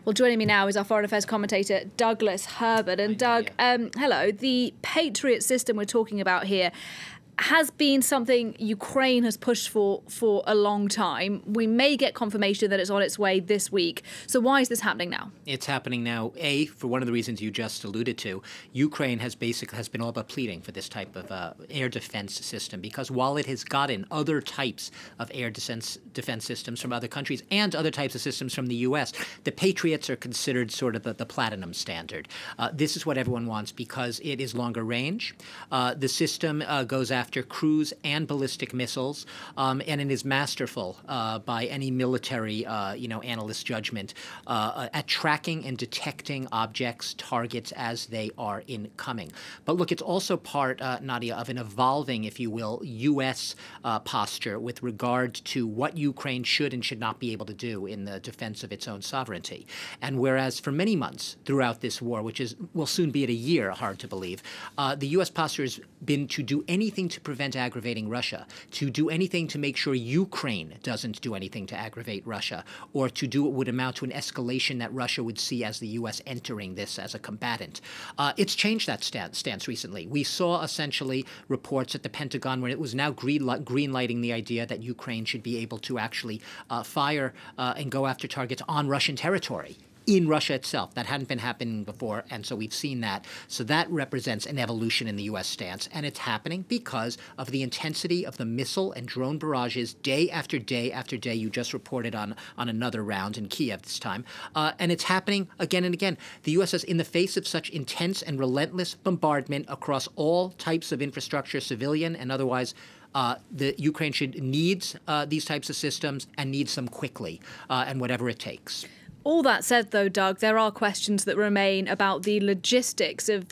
Well, joining me now is our foreign affairs commentator, Douglas Herbert. And Doug, hello. The Patriot system we're talking about here has been something Ukraine has pushed for a long time. We may get confirmation that it's on its way this week. So why is this happening now? It's happening now, for one of the reasons you just alluded to. Ukraine has been all but pleading for this type of air defense system, because while it has gotten other types of air defense systems from other countries and other types of systems from the U.S., the Patriots are considered sort of the platinum standard. This is what everyone wants because it is longer range. The system goes after cruise and ballistic missiles, and it is masterful by any military, analyst judgment at tracking and detecting objects, targets as they are incoming. But look, it's also part, Nadia, of an evolving, if you will, U.S. Posture with regard to what Ukraine should and should not be able to do in the defense of its own sovereignty. And whereas for many months throughout this war, which will soon be at a year, hard to believe, the U.S. posture has been to do anything to prevent aggravating Russia, to do anything to make sure Ukraine doesn't do anything to aggravate Russia, or to do what would amount to an escalation that Russia would see as the U.S. entering this as a combatant. It's changed that stance recently. We saw essentially reports at the Pentagon where it was now green-lighting the idea that Ukraine should be able to actually fire and go after targets on Russian territory in Russia itself. That hadn't been happening before, and so we've seen that. So that represents an evolution in the U.S. stance, and it's happening because of the intensity of the missile and drone barrages day after day after day. You just reported on another round in Kyiv this time, and it's happening again and again. The U.S. is in the face of such intense and relentless bombardment across all types of infrastructure, civilian and otherwise. The Ukraine needs these types of systems and needs them quickly, and whatever it takes. All that said, though, Doug, there are questions that remain about the logistics of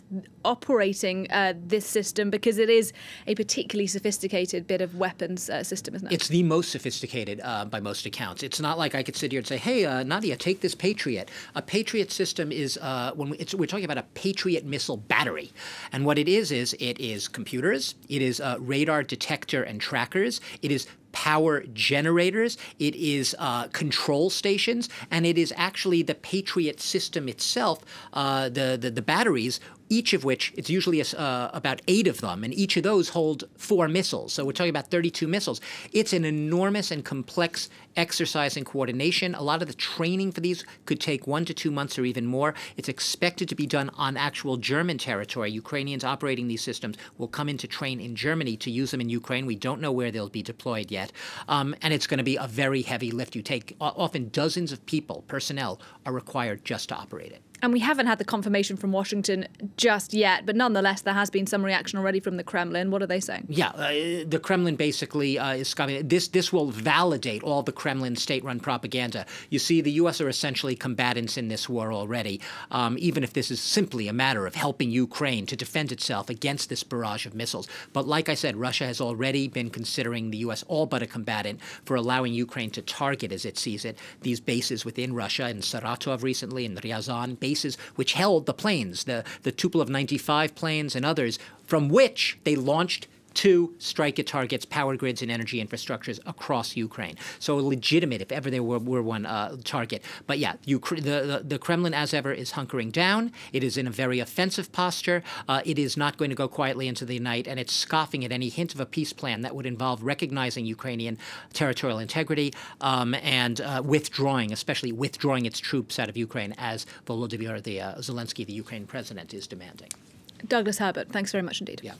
operating this system, because it is a particularly sophisticated bit of weapons system, isn't it? It's the most sophisticated by most accounts. It's not like I could sit here and say, hey, Nadia, take this Patriot. A Patriot system is, we're talking about a Patriot missile battery. And what it is computers, it is radar detector and trackers, it is power generators, it is control stations, and it is actually the Patriot system itself, the batteries, each of which, it's usually about 8 of them, and each of those hold 4 missiles. So we're talking about 32 missiles. It's an enormous and complex exercise in coordination. A lot of the training for these could take 1 to 2 months or even more. It's expected to be done on actual German territory. Ukrainians operating these systems will come in to train in Germany to use them in Ukraine. We don't know where they'll be deployed yet. And it's going to be a very heavy lift. You take often dozens of people, personnel, are required just to operate it. And we haven't had the confirmation from Washington just yet, but nonetheless, there has been some reaction already from the Kremlin. What are they saying? Yeah, the Kremlin basically is coming. This will validate all the Kremlin state-run propaganda. You see, the U.S. are essentially combatants in this war already, even if this is simply a matter of helping Ukraine to defend itself against this barrage of missiles. But like I said, Russia has already been considering the U.S. all but a combatant for allowing Ukraine to target, as it sees it, these bases within Russia, in Saratov recently, in Ryazan, bases which held the planes, the Tupolev 95 planes and others, from which they launched to strike at targets, power grids, and energy infrastructures across Ukraine. So legitimate, if ever there were one target. But yeah, the Kremlin, as ever, is hunkering down. It is in a very offensive posture. It is not going to go quietly into the night, and it's scoffing at any hint of a peace plan that would involve recognizing Ukrainian territorial integrity and withdrawing, especially withdrawing its troops out of Ukraine, as Volodymyr Zelensky, the Ukraine president, is demanding. Douglas Herbert, thanks very much indeed. Yeah.